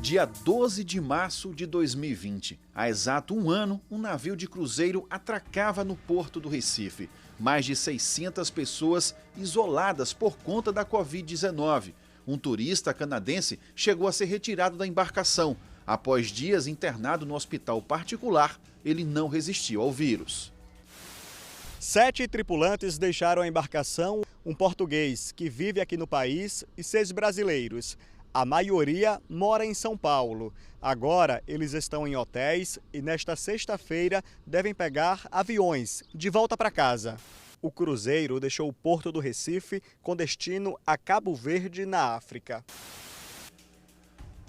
Dia 12 de março de 2020, há exato um ano, um navio de cruzeiro atracava no porto do Recife. Mais de 600 pessoas isoladas por conta da Covid-19. Um turista canadense chegou a ser retirado da embarcação. Após dias internado no hospital particular, ele não resistiu ao vírus. 7 tripulantes deixaram a embarcação, um português que vive aqui no país e 6 brasileiros. A maioria mora em São Paulo. Agora eles estão em hotéis e nesta sexta-feira devem pegar aviões de volta para casa. O cruzeiro deixou o porto do Recife com destino a Cabo Verde, na África.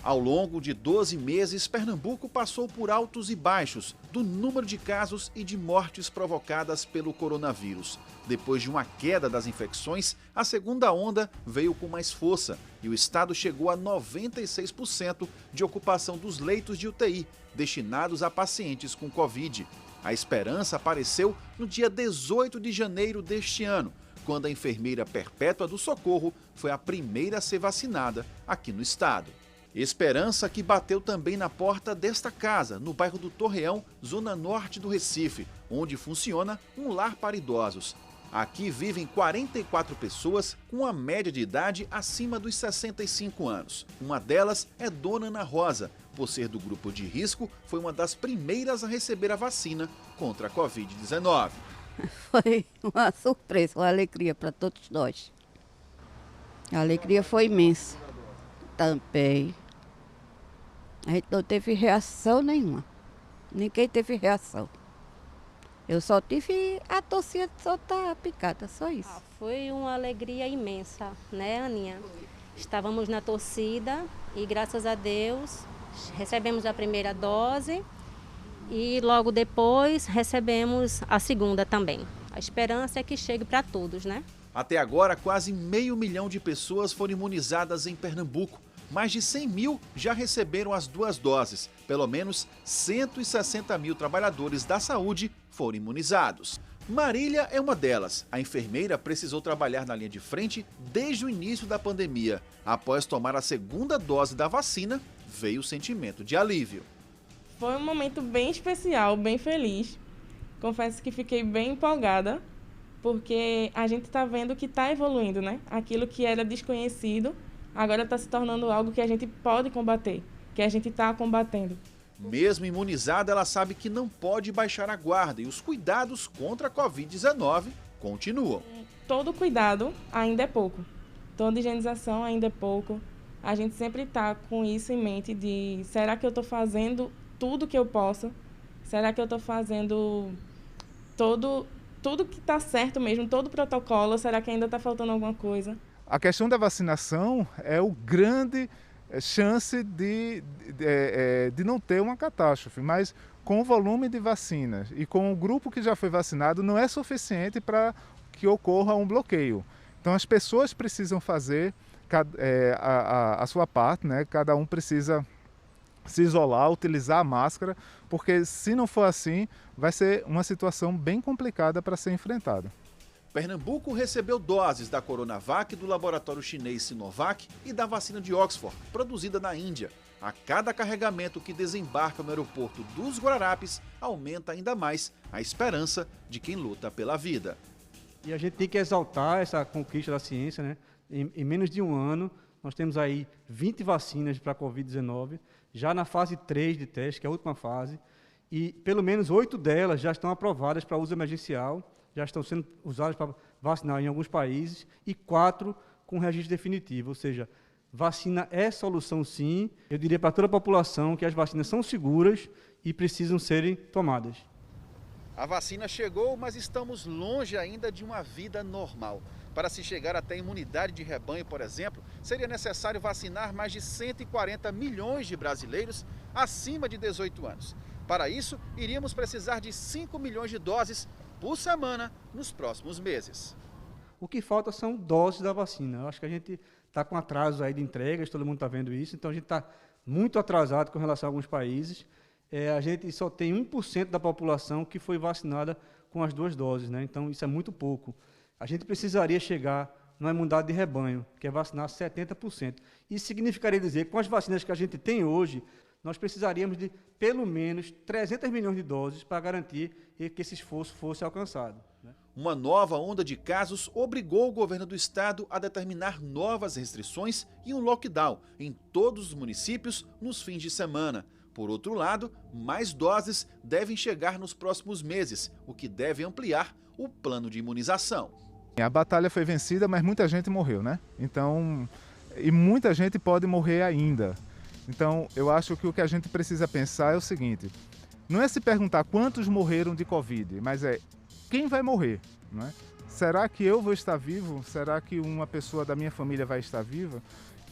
Ao longo de 12 meses, Pernambuco passou por altos e baixos do número de casos e de mortes provocadas pelo coronavírus. Depois de uma queda das infecções, a segunda onda veio com mais força e o estado chegou a 96% de ocupação dos leitos de UTI destinados a pacientes com Covid. A esperança apareceu no dia 18 de janeiro deste ano, quando a enfermeira Perpétua do Socorro foi a primeira a ser vacinada aqui no estado. Esperança que bateu também na porta desta casa, no bairro do Torreão, zona norte do Recife, onde funciona um lar para idosos. Aqui vivem 44 pessoas com a média de idade acima dos 65 anos. Uma delas é Dona Ana Rosa. Por ser do grupo de risco, foi uma das primeiras a receber a vacina contra a Covid-19. Foi uma surpresa, uma alegria para todos nós. A alegria foi imensa. Também. A gente não teve reação nenhuma. Ninguém teve reação. Eu só tive a torcida de soltar a picada, só isso. Foi uma alegria imensa, né, Aninha? Estávamos na torcida e, graças a Deus, recebemos a primeira dose e logo depois recebemos a segunda também. A esperança é que chegue para todos, né? Até agora, quase 500 mil de pessoas foram imunizadas em Pernambuco. Mais de 100 mil já receberam as 2 doses. Pelo menos 160 mil trabalhadores da saúde foram imunizados. Marília é uma delas. A enfermeira precisou trabalhar na linha de frente desde o início da pandemia. Após tomar a segunda dose da vacina, veio o sentimento de alívio. Foi um momento bem especial, bem feliz. Confesso que fiquei bem empolgada, porque a gente está vendo que está evoluindo, né? Aquilo que era desconhecido, agora está se tornando algo que a gente pode combater, que a gente está combatendo. Mesmo imunizada, ela sabe que não pode baixar a guarda e os cuidados contra a Covid-19 continuam. Todo cuidado ainda é pouco, toda higienização ainda é pouco. A gente sempre está com isso em mente de, será que eu estou fazendo tudo que eu posso? Será que eu estou fazendo tudo que está certo mesmo, todo o protocolo? Será que ainda está faltando alguma coisa? A questão da vacinação é o grande chance de não ter uma catástrofe, mas com o volume de vacinas e com o grupo que já foi vacinado não é suficiente para que ocorra um bloqueio. Então as pessoas precisam fazer a sua parte, né? Cada um precisa se isolar, utilizar a máscara, porque se não for assim, vai ser uma situação bem complicada para ser enfrentada. Pernambuco recebeu doses da Coronavac do laboratório chinês Sinovac e da vacina de Oxford, produzida na Índia. A cada carregamento que desembarca no aeroporto dos Guararapes, aumenta ainda mais a esperança de quem luta pela vida. E a gente tem que exaltar essa conquista da ciência, né? Em menos de um ano, nós temos aí 20 vacinas para a Covid-19, já na fase 3 de teste, que é a última fase, e pelo menos 8 delas já estão aprovadas para uso emergencial, já estão sendo usadas para vacinar em alguns países, e 4 com registro definitivo, ou seja, vacina é solução sim. Eu diria para toda a população que as vacinas são seguras e precisam serem tomadas. A vacina chegou, mas estamos longe ainda de uma vida normal. Para se chegar até a imunidade de rebanho, por exemplo, seria necessário vacinar mais de 140 milhões de brasileiros acima de 18 anos. Para isso, iríamos precisar de 5 milhões de doses por semana nos próximos meses. O que falta são doses da vacina. Eu acho que a gente está com atraso aí de entregas, todo mundo está vendo isso, então a gente está muito atrasado com relação a alguns países. A gente só tem 1% da população que foi vacinada com as 2 doses, né? Então isso é muito pouco. A gente precisaria chegar na imunidade de rebanho, que é vacinar 70%. Isso significaria dizer que com as vacinas que a gente tem hoje, nós precisaríamos de pelo menos 300 milhões de doses para garantir que esse esforço fosse alcançado. Uma nova onda de casos obrigou o governo do estado a determinar novas restrições e um lockdown em todos os municípios nos fins de semana. Por outro lado, mais doses devem chegar nos próximos meses, o que deve ampliar o plano de imunização. A batalha foi vencida, mas muita gente morreu, né? Então, e muita gente pode morrer ainda. Então, eu acho que o que a gente precisa pensar é o seguinte: não é se perguntar quantos morreram de Covid, mas é quem vai morrer, não é? Será que eu vou estar vivo? Será que uma pessoa da minha família vai estar viva?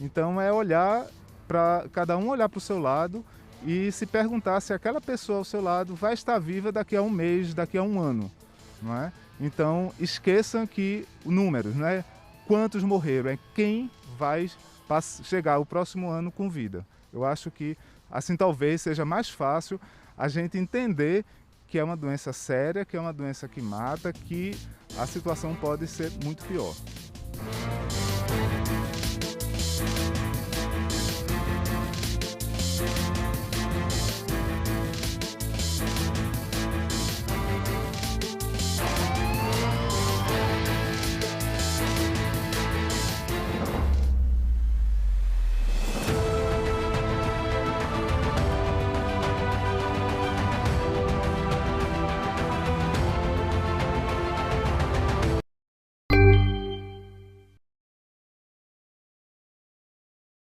Então, é olhar para cada um olhar para o seu lado e se perguntar se aquela pessoa ao seu lado vai estar viva daqui a um mês, daqui a um ano, não é? Então, esqueçam que números, não é quantos morreram, é quem vai chegar o próximo ano com vida. Eu acho que assim talvez seja mais fácil a gente entender que é uma doença séria, que é uma doença que mata, que a situação pode ser muito pior.